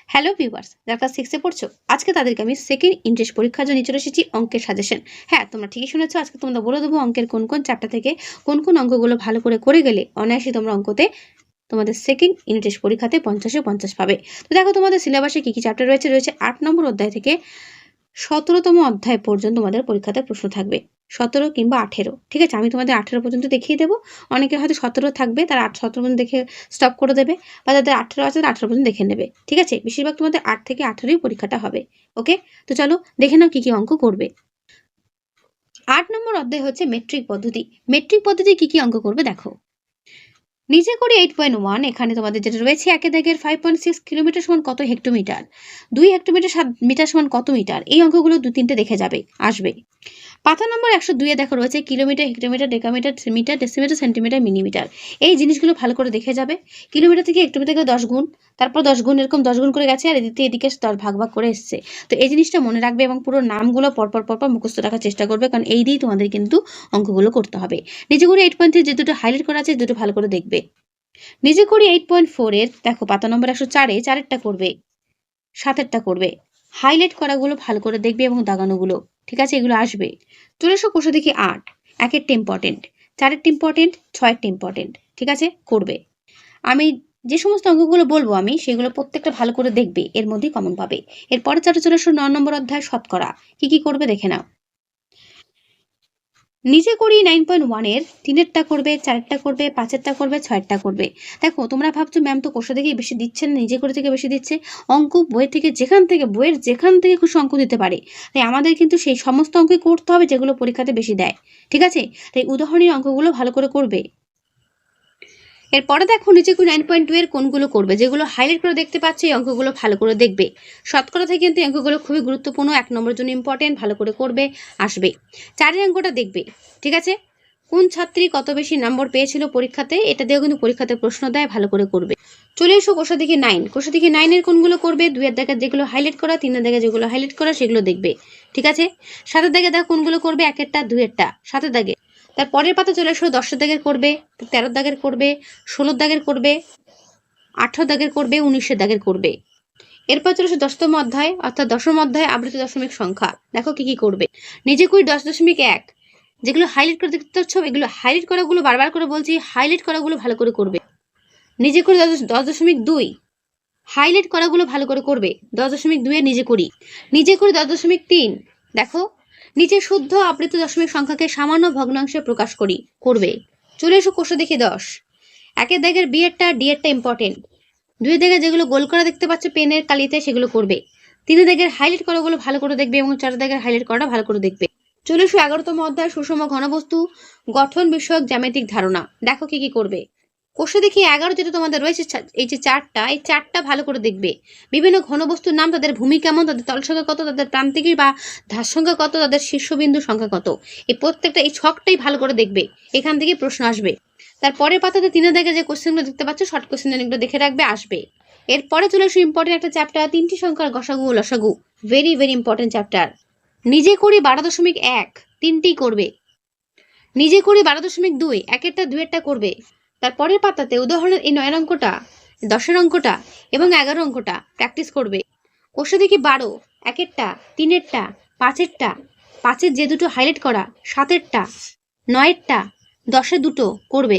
Hello viewers, যারা class 6 এ পড়ছো, আজকে তাদেরকে আমি সেকেন্ড ইন্টারেস্ট পরীক্ষার জন্য চলে এসেছি অঙ্কের সাজেশন। হ্যাঁ, তোমরা ঠিকই শুনেছো, আজকে তোমরা বলে দেবো অঙ্কের কোন কোন চ্যাপ্টার থেকে কোন কোন অঙ্কগুলো ভালো করে গেলে অনায়াসে তোমরা অঙ্কতে তোমাদের সেকেন্ড ইন্টারেস্ট পরীক্ষাতে 50-এ 50 পাবে। তো দেখো তোমাদের সিলেবাসে কি কি চ্যাপ্টার রয়েছে 8 নম্বর অধ্যায় থেকে 17তম অধ্যায় পর্যন্ত তোমাদের পরীক্ষাতে প্রশ্ন থাকবে। 17 কিংবা 18, ঠিক আছে? আমি তোমাদের 18 পর্যন্ত দেখিয়ে দেবো। অনেকের হয়তো 17 থাকবে, তারা 17 পর্যন্ত দেখে স্টপ করে দেবে, বা যাদের 18 আছে তারা 18 পর্যন্ত দেখে নেবে, ঠিক আছে? বেশিরভাগ তোমাদের 8 থেকে 18ই পরীক্ষাটা হবে। ওকে, তো চলো দেখে নাও কি কি অঙ্ক করবে। 8 নম্বর অধ্যায় হচ্ছে মেট্রিক পদ্ধতি। মেট্রিক পদ্ধতি কি কি অঙ্ক করবে দেখো। নিচে করি 8.1, এখানে তোমাদের যেটা রয়েছে একে দাগের 5.6 কিলোমিটার সমান কত হেক্টোমিটার, 2 হেক্টোমিটার 7 মিটার সমান কত মিটার, এই অঙ্কগুলো 2-3টে দেখে আসবে। পাতা নম্বর 102 দেখো রয়েছে kilometre, hectometre, decametre, metre, decimetre, centimetre, millimetre. এই জিনিসগুলো ভালো করে দেখে যাবে। কিলোমিটার থেকে হেক্টোমিটার 10 গুণ, তারপর 10 গুণ, এরকম 10 গুণ করে গেছে, আর এদিকে 10 ভাগ করে এসছে। তো এই জিনিসটা মনে রাখবে এবং পুরো নামগুলো পরপর মুখস্থ রাখার চেষ্টা করবে, কারণ এই দিয়েই তোমাদের কিন্তু অঙ্কগুলো করতে হবে। নিচে করে 8.3 যে দুটো হাইলাইট করা আছে দুটো ভালো করে দেখবে। নিজে করি 8.4 এর দেখো পাতা নম্বর 104-এ 4-এরটা করবে, 7-এরটা করবে। হাইলাইট করাগুলো ভালো করে দেখবে এবং দাগানোগুলো, ঠিক আছে? এগুলো আসবে। চলে এসো কোষে দেখি 8, 1-এরটা ইম্পর্টেন্ট, 4-এরটা ইম্পর্টেন্ট, 6-এরটা ইম্পর্টেন্ট, ঠিক আছে? করবে। আমি যে সমস্ত অঙ্কগুলো বলবো আমি সেগুলো প্রত্যেকটা ভালো করে দেখবে, এর মধ্যেই কমন পাবে। এরপরে চলে এসো 9 নম্বর অধ্যায় শতকরা। কি কি করবে দেখে নাও। নিচে করি 9.1 এর 3-এরটা করবে, 4-এরটা করবে, 5-এরটা করবে, 6-এরটা করবে। দেখো তোমরা ভাবছো ম্যাম তো কোষা থেকেই বেশি দিচ্ছে না, নিজে করে থেকে বেশি দিচ্ছে। অঙ্ক বইয়ের যেখান থেকে খুশি অঙ্ক দিতে পারে, তাই আমাদের কিন্তু সেই সমস্ত অঙ্কই করতে হবে যেগুলো পরীক্ষাতে বেশি দেয়, ঠিক আছে? তাই উদাহরণের অঙ্কগুলো ভালো করে করবে। এরপরে দেখো নিচে 9.2 এর কোনগুলো করবে, যেগুলো হাইলাইট করে দেখতে পাচ্ছে এই অঙ্কগুলো ভালো করে দেখবে। শতকরা থেকে কিন্তু অঙ্কগুলো খুবই গুরুত্বপূর্ণ, 1 নম্বরের জন্য ইম্পর্টেন্ট, ভালো করে করবে, আসবে। 4-এর অঙ্কটা দেখবে, ঠিক আছে? কোন ছাত্রী কত বেশি নম্বর পেয়েছিল পরীক্ষাতে, এটা দিয়েও কিন্তু পরীক্ষাতে প্রশ্ন দেয়, ভালো করে করবে। চলে এসো কোষা দেখি 9। কোষা দেখি 9-এর কোনগুলো করবে, 2-এর দাগে যেগুলো হাইলাইট করা, 3-এর দাগে যেগুলো হাইলাইট করা সেগুলো দেখবে, ঠিক আছে? 7-এর দাগে দেখো কোনগুলো করবে, 1-এরটা 2-এরটা 7-এর দাগে। তার পরের পাতা চলে এসো 10-এর দাগের করবে, 13-এর দাগের করবে, 16-এর দাগের করবে, 18-এর দাগের করবে, 19-এর দাগের করবে। এরপর চলে এসো 10তম অধ্যায়, অর্থাৎ 10ম অধ্যায় আবৃত দশমিক সংখ্যা। দেখো কি কি করবে। নিজে করি 10.1, যেগুলো হাইলাইট করে দেখতে পাচ্ছ এগুলো হাইলাইট করাগুলো বারবার করে বলছি, হাইলাইট করাগুলো ভালো করে করবে। নিজে করি 10.2, হাইলাইট করাগুলো ভালো করে করবে। 10.2 এর নিজে করি 10.3। দেখো নিচে শুদ্ধ আবৃত দশমিক সংখ্যাকে সামান্য ভগ্নাংশে প্রকাশ করবে। চলে এসো কোষে দেখি 10। 1-এর দাগের বি-এরটা, ডি-এরটা ইম্পর্টেন্ট। 2-এর দাগে যেগুলো গোল করা দেখতে পাচ্ছ পেনের কালিতে সেগুলো করবে। 3-এর দাগের হাইলাইট করাগুলো ভালো করে দেখবে এবং 4-এর দাগের হাইলাইট করাটা ভালো করে দেখবে। চলে এসো 11তম অধ্যায় সুষম ঘনবস্তু গঠন বিষয়ক জ্যামিতিক ধারণা। দেখো কি কি করবে। কোষে দেখি 11 যেটা তোমাদের রয়েছে, এই যে 4টা, এই 4টা ভালো করে দেখবে। বিভিন্ন ঘনবস্তুর নাম, তাদের ভূমি কেমন, তাদের তল সংখ্যা কত, তাদের প্রান্তিকের বা ধার সংখ্যা কত, তাদের শীর্ষবিন্দু সংখ্যা কত, এই প্রত্যেকটা এই ছকটাই ভালো করে দেখবে, এখান থেকে প্রশ্ন আসবে। তারপরের পাতাতে 3-এর দাগে যে কোশ্চেনগুলো দেখতে পাচ্ছ শর্ট কোশ্চেন এগুলো দেখে রাখবে, আসবে। এরপরে চলে আসো ইম্পর্টেন্ট একটা চ্যাপ্টার, 3টি সংখ্যার গসাগু ও লসাগু। Very important chapter. নিজে করি 12.1, 3টি করবে। নিজে করি 12.2, 1-এরটা 2-এরটা করবে। তারপরের পাতাতে উদাহরণের এই 9 অঙ্কটা, 10-এর অঙ্কটা এবং 11 অঙ্কটা প্র্যাকটিস করবে। কোষে দেখি 12, 1-এরটা, 3-এরটা, 5-এরটা, 5-এর যে দুটো হাইলাইট করা, 7-এরটা, 9-এরটা, 10-এর দুটো করবে।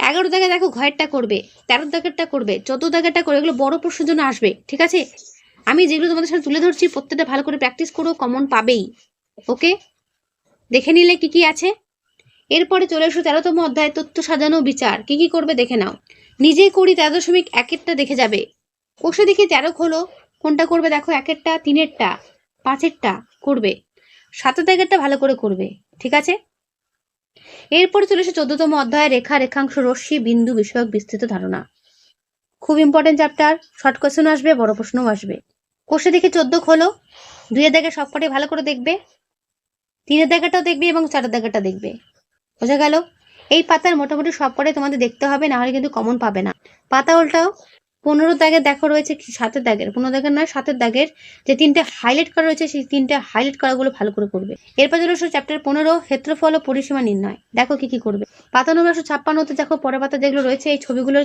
11 দাগে দেখো ঘয়েরটা করবে, 13 দাগেরটা করবে, 14 দাগেরটা করবে। এগুলো বড় প্রশ্নের জন্য আসবে, ঠিক আছে? আমি যেগুলো তোমাদের সাথে তুলে ধরছি প্রত্যেকটা ভালো করে প্র্যাকটিস করো, কমন পাবেই। ওকে, দেখে নিলে কি কি আছে। এরপরে চলে এসো 13তম অধ্যায় তথ্য সাজানো বিচার। কি কি করবে দেখে নাও। নিজে করি 13.1-এরটা দেখে যাবে। কোষে দেখি 13 হলো, কোনটা করবে দেখো, 1-এরটা, 3-এরটা, 5-এরটা করবে। 7-এর দাগেরটা ভালো করে করবে, ঠিক আছে? এরপরে চলে এসে 14তম অধ্যায় রেখা, রেখাংশ, রশ্মি, বিন্দু বিষয়ক বিস্তৃত ধারণা। খুব ইম্পর্টেন্ট চ্যাপ্টার, শর্ট কোশ্চেন আসবে, বড় প্রশ্নও আসবে। কোষে দেখি 14 হলো, 2-এর দাগে সবকটাই ভালো করে দেখবে, 3-এর দাগেরটাও দেখবে এবং 4-এর দাগেরটা দেখবে। বোঝা গেল? এই পাতার মোটামুটি সবকটাই তোমাদের দেখতে হবে, না হলে কিন্তু কমন পাবে না। পাতা উল্টাও। 15 দাগের দেখো রয়েছে 7-এর দাগের, 15 দাগের নয় 7-এর দাগের যে 3টে হাইলাইট করা রয়েছে সেই 3টে হাইলাইট করাগুলো ভালো করে করবে। এরপর চলে এসো চ্যাপ্টার 15 ক্ষেত্রফল ও পরিসীমা নির্ণয়। দেখো কি কি করবে। পাতা নম্বর 156-তে দেখো পরের পাতা যেগুলো রয়েছে এই ছবিগুলোর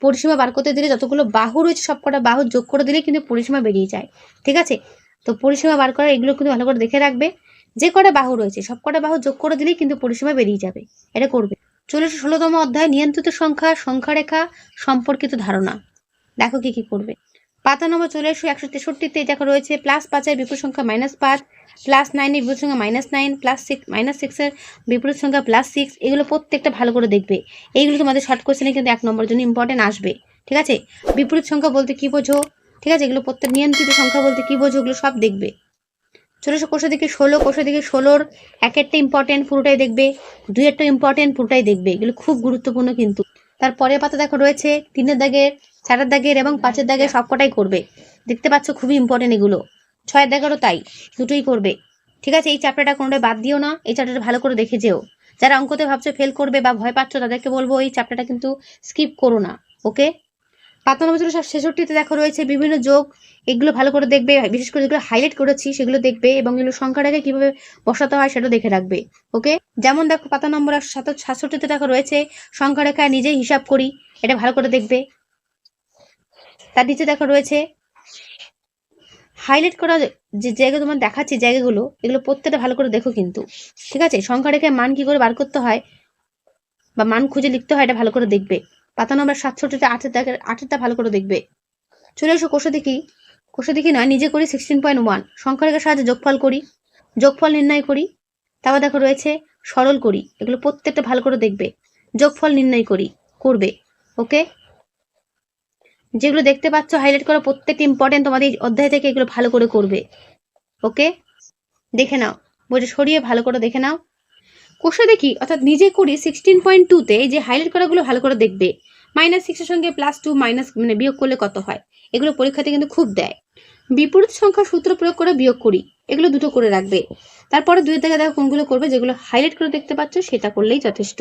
পরিসীমা বার করতে দিলে যতগুলো বাহু রয়েছে সবকটা বাহু যোগ করে দিলে কিন্তু পরিসীমা বেরিয়ে যায়। ঠিক আছে, তো পরিসীমা বার করার এগুলো কিন্তু ভালো করে দেখে রাখবে। যে কটা বাহু রয়েছে সব কটা বাহু যোগ করে দিলেই কিন্তু পরিসীমা বেরিয়ে যাবে, এটা করবে। চলে এসো 16তম অধ্যায়, নিয়ন্ত্রিত সংখ্যা, সংখ্যারেখা সম্পর্কিত ধারণা। দেখো কি কি করবে। পাতা নম্বর চলে এসো 163-তে দেখো রয়েছে +5 এর বিপরীত সংখ্যা -5, +9 এর বিপরীত সংখ্যা -9, -6 এর বিপরীত সংখ্যা +6। এগুলো প্রত্যেকটা ভালো করে দেখবে। এইগুলো তোমাদের শর্ট কোশ্চেনে কিন্তু 1 নম্বরের জন্য ইম্পর্টেন্ট আসবে। ঠিক আছে, বিপরীত সংখ্যা বলতে কি বোঝো, ঠিক আছে, এগুলো প্রত্যেক নিয়ন্ত্রিত সংখ্যা বলতে কি বোঝো, এগুলো সব দেখবে। চলে এসো কোষে দিকে 16, কোষে দিকে 16-র এক একটা ইম্পর্টেন্ট পুরোটাই দেখবে, 2-এরটা ইম্পর্টেন্ট পুরোটাই দেখবে। এগুলো খুব গুরুত্বপূর্ণ কিন্তু। তারপরে পাতা দেখো রয়েছে 3-এর দাগের, 4-এর দাগের এবং 5-এর দাগের সবকটাই করবে। দেখতে পাচ্ছ খুবই ইম্পর্টেন্ট এগুলো। 6-এর দাগেরও তাই, দুটোই করবে। ঠিক আছে, এই চ্যাপ্টারটা কোনোটাই বাদ দিও না, এই চ্যাপ্টারটা ভালো করে দেখে যেও। যারা অঙ্কতে ভাবছো ফেল করবে বা ভয় পাচ্ছ তাদেরকে বলবো এই চ্যাপ্টারটা কিন্তু স্কিপ করো না। ওকে, পাতা নম্বর 66-তে দেখো রয়েছে বিভিন্ন যোগ, এগুলো ভালো করে দেখবে, বিশেষ করে যেগুলো হাইলাইট করেছি সেগুলো দেখবে এবং এগুলো সংখ্যাটাকে কিভাবে বসাতে হয় সেটা দেখে রাখবে। ওকে, যেমন দেখো পাতা নম্বর 67-তে দেখো রয়েছে সংখ্যারেখায় নিজেই হিসাব করি, এটা ভালো করে দেখবে। তার নিচে দেখো রয়েছে হাইলাইট করা যে জায়গা তোমার দেখাচ্ছি জায়গাগুলো, এগুলো প্রত্যেকটা ভালো করে দেখো কিন্তু। ঠিক আছে, সংখ্যারেখায় মান কি করে বার করতে হয় বা মান খুঁজে লিখতে হয় এটা ভালো করে দেখবে। পাতা নম্বর 67-তে 8-এরটা ভালো করে দেখবে। চলে এসো কোষে দেখি, কোষে দেখি নয়, নিজে করি 16.1, সংখ্যারেখার সাহায্যে যোগফল করি, যোগফল নির্ণয় করি। তারপর দেখো রয়েছে সরল করি, এগুলো প্রত্যেকটা ভালো করে দেখবে। যোগফল নির্ণয় করি করবে। ওকে, যেগুলো দেখতে পাচ্ছ হাইলাইট করা প্রত্যেকটা ইম্পর্টেন্ট তোমাদের এই অধ্যায় থেকে, এগুলো ভালো করে করবে। ওকে, দেখে নাও, বইটা সরিয়ে ভালো করে দেখে নাও। কোষে দেখি অর্থাৎ নিজে করি 16.2-তে যে হাইলাইট করাগুলো ভালো করে দেখবে। -6 এর সঙ্গে +2 মানে বিয়োগ করলে কত হয়, এগুলো পরীক্ষাতে কিন্তু খুব দেয়। বিপরীত সংখ্যার সূত্র প্রয়োগ করে বিয়োগ করি, এগুলো দুটো করে রাখবে। তারপরে 2-এর দাগে দেখো কোনগুলো করবে, যেগুলো হাইলাইট করে দেখতে পাচ্ছ সেটা করলেই যথেষ্ট।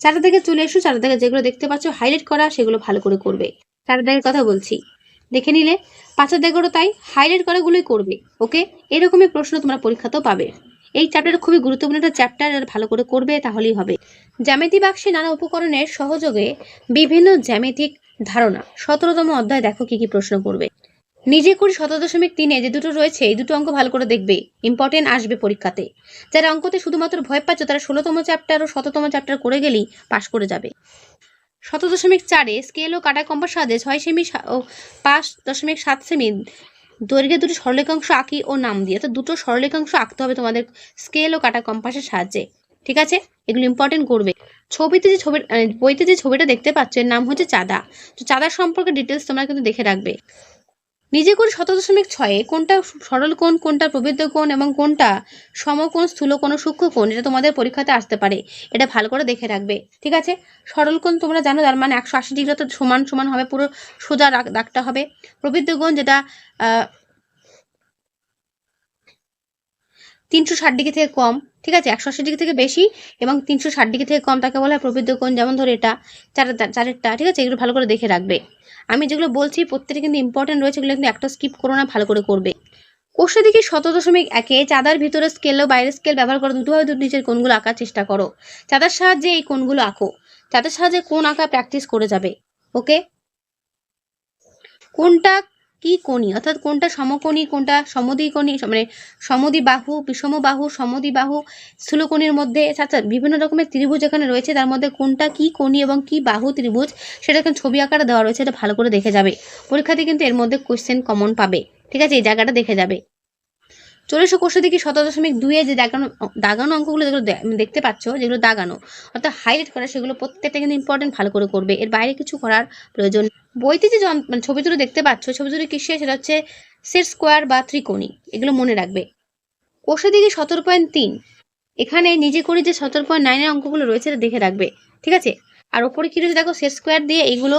4-এর দাগে চলে এসো, 4-এর দাগে যেগুলো দেখতে পাচ্ছ হাইলাইট করা সেগুলো ভালো করে করবে। 4-এর দাগের কথা বলছি, দেখে নিলে। 5-এর দাগেরও তাই, হাইলাইট করাগুলোই করবে। ওকে, এরকমই প্রশ্ন তোমরা পরীক্ষাতেও পাবে। এই চ্যাপ্টারটা খুবই গুরুত্বপূর্ণ একটা চ্যাপ্টার, আর ভালো করে করবে তাহলেই হবে। জ্যামিতি বাক্সে নানা উপকরণের সহযোগে বিভিন্ন জ্যামিতিক ধারণা, 17তম অধ্যায় দেখো কি কি প্রশ্ন করবে। নিজে করি 17.3-এ যে দুটো রয়েছে এই দুটো অঙ্ক ভালো করে দেখবে, ইম্পর্টেন্ট আসবে পরীক্ষাতে। যারা অঙ্কতে শুধুমাত্র ভয় পাচ্ছ তারা 16তম চ্যাপ্টার ও 17তম চ্যাপ্টার করে গেলেই পাশ করে যাবে। 17.4-এ স্কেল ও কাটা কম্পাস সাহায্যে 6 সেমি ও 5.7 সেমি দৈর্ঘ্যে দুটো সরলরেখাংশ আঁকি ও নাম দিয়ে, তো দুটো সরলরেখাংশ আঁকতে হবে তোমাদের স্কেল ও কাটা কম্পাসের সাহায্যে। ঠিক আছে, এগুলো ইম্পর্টেন্ট করবে। বইতে যে ছবিটা দেখতে পাচ্ছ এর নাম হচ্ছে চাঁদা। তো চাঁদার সম্পর্কে ডিটেলস তোমরা কিন্তু দেখে রাখবে। নিজে করি 17.6-এ কোনটা সরল কোণ, কোনটা প্রবৃদ্ধ কোণ এবং কোনটা সমকোণ, স্থূলকোণ ও সূক্ষ্মকোণ, এটা তোমাদের পরীক্ষাতে আসতে পারে, এটা ভালো করে দেখে রাখবে। ঠিক আছে, সরল কোণ তোমরা জানো, তার মানে 180 ডিগ্রি অর্থাৎ সমান সমান হবে, পুরো সোজা দাগটা হবে। প্রবৃদ্ধ কোণ যেটা 360 ডিগ্রি থেকে কম, ঠিক আছে, 180 ডিগ্রি থেকে বেশি এবং 360 ডিগ্রি থেকে কম, তাকে বলা হয় প্রবৃদ্ধ কোণ। যেমন ধরো এটা চারেরটা, ঠিক আছে, এগুলো ভালো করে দেখে রাখবে। আমি যেগুলো বলছি প্রত্যেকটা কিন্তু ইম্পর্টেন্ট রয়েছে, এগুলো কিন্তু একটা স্কিপ করো না, ভালো করে করবে। কোষে দিকে 17.1-এ চাঁদার ভিতরে স্কেল ও বাইরের স্কেল ব্যবহার করে দুটো নিচের কোণগুলো আঁকার চেষ্টা করো। চাঁদার সাহায্যে এই কোণগুলো আঁকো, চাঁদার সাহায্যে কোণ আঁকা প্র্যাকটিস করে যাবে। ওকে, কোনটা কি কোণী অর্থাৎ কোনটা সমকোণী, কোনটা সমদ্বিকোণী, মানে সমদ্বিবাহু, বিষমবাহু, সমদ্বিবাহু, স্থূলকোণীর মধ্যে বিভিন্ন রকমের ত্রিভুজ এখানে রয়েছে, তার মধ্যে কোনটা কি কোণী এবং কি বাহু ত্রিভুজ সেটা এখানে ছবি আকারে দেওয়া রয়েছে, এটা ভালো করে দেখে যাবে। পরীক্ষাতে কিন্তু এর মধ্যে কোশ্চেন কমন পাবে। ঠিক আছে, এই জায়গাটা দেখে যাবে। চলে এসো কোষে দেখি 17.2-এ যে দাগানো অঙ্কগুলো যেগুলো দেখতে পাচ্ছ, যেগুলো দাগানো অর্থাৎ হাইলাইট করা, সেগুলো প্রত্যেকটা কিন্তু ইম্পর্টেন্ট, ভালো করে করবে। এর বাইরে কিছু করার প্রয়োজন। বইতে যে ছবি দুটো দেখতে পাচ্ছ, ছবি দুটো কিসে, সেটা হচ্ছে সেট স্কোয়ার বা ত্রিকোণী, এগুলো মনে রাখবে। কোষে দিকে 17.3, এখানে নিজে করি যে 17.9-এর অঙ্কগুলো রয়েছে এটা দেখে রাখবে। ঠিক আছে, আর ওপরে কি রয়েছে দেখো, সেট স্কোয়ার দিয়ে এগুলো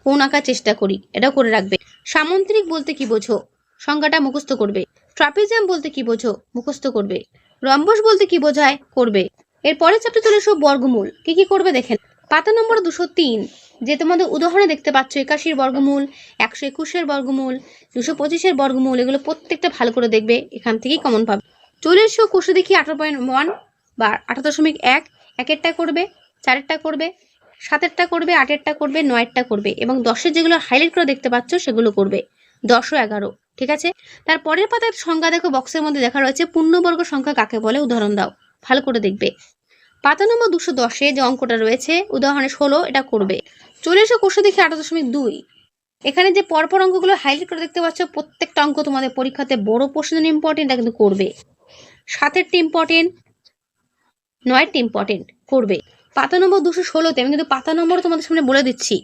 কোণ আঁকার চেষ্টা করি, এটাও করে রাখবে। সামন্ত্রিক বলতে কি বোঝো, সংজ্ঞাটা মুখস্থ করবে। ট্রাপিজিয়াম বলতে কি বোঝো, মুখস্থ করবে। রম্বস বলতে কি বোঝায়, করবে। এরপরে চ্যাপ্টার চলে এসো বর্গমূল, কি কি করবে দেখেন। পাতা নম্বর 203 যে তোমাদের উদাহরণে দেখতে পাচ্ছ 81-এর বর্গমূল, 121-এর বর্গমূল, 225-এর বর্গমূল, এগুলো প্রত্যেকটা ভালো করে দেখবে, এখান থেকেই কমন পাবে। চলে এসো কোষে দেখি 18.1 বা 18.1, একেরটা করবে। 4-এরটা করবে, 7-এরটা করবে, 8-এরটা করবে, 9-এরটা করবে এবং 10-এর যেগুলো হাইলাইট করে দেখতে পাচ্ছ সেগুলো করবে। 10 ও 11, ঠিক আছে? তার পরের পাতার সংখ্যা দেখো, বক্সের মধ্যে দেখা রয়েছে পূর্ণবর্গ সংখ্যা কাকে বলে, উদাহরণ দাও। ভালো করে দেখবে। পাতা নম্বর 210-এ যে অঙ্কটা রয়েছে উদাহরণে 16, এটা করবে। চলে এসো কোষে দেখি 8.2। এখানে যে পরপর অঙ্কগুলো হাইলাইট করে দেখতে পাচ্ছ, প্রত্যেকটা অঙ্ক তোমাদের পরীক্ষাতে বড় প্রশ্নের ইম্পর্টেন্ট, এটা কিন্তু করবে। 7-এরটা ইম্পর্টেন্ট, 9-এরটা ইম্পর্টেন্ট, করবে। পাতা নম্বর 216-তে আমি কিন্তু পাতা নম্বর তোমাদের সামনে বলে দিচ্ছি।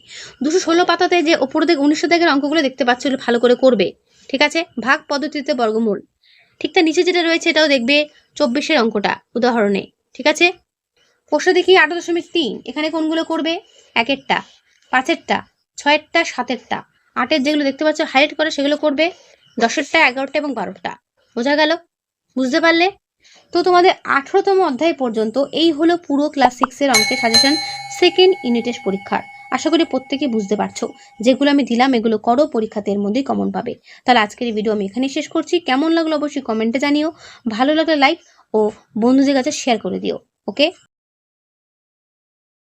216 পাতাতে যে ওপর দিকে 19 দাগের অঙ্কগুলো দেখতে পাচ্ছ, এগুলো ভালো করে করবে, ঠিক আছে? ভাগ পদ্ধতিতে বর্গমূল, ঠিক তার নিচে যেটা রয়েছে এটাও দেখবে, 24-এর অঙ্কটা উদাহরণে, ঠিক আছে? কোষে দেখি 8.3, এখানে কোনগুলো করবে? 1-এরটা, 5-এরটা, 6-এরটা, 7-এরটা, 8-এর যেগুলো দেখতে পাচ্ছ হাইলাইট করে সেগুলো করবে, 10-এরটা, 11টা এবং 12টা। বোঝা গেল? বুঝতে পারলে? তো তোমাদের 18তম অধ্যায় পর্যন্ত এই হলো পুরো ক্লাস 6-এর অঙ্কের সাজেশন সেকেন্ড ইউনিটের পরীক্ষার। আশা করি প্রত্যেকে বুঝতে পারছো। যেগুলো আমি দিলাম এগুলো করো, পরীক্ষাতে এর মধ্যেই কমন পাবে। তাহলে আজকের এই ভিডিও আমি এখানেই শেষ করছি। কেমন লাগলো অবশ্যই কমেন্টে জানিও। ভালো লাগলে লাইক ও বন্ধুদের কাছে শেয়ার করে দিও। ওকে।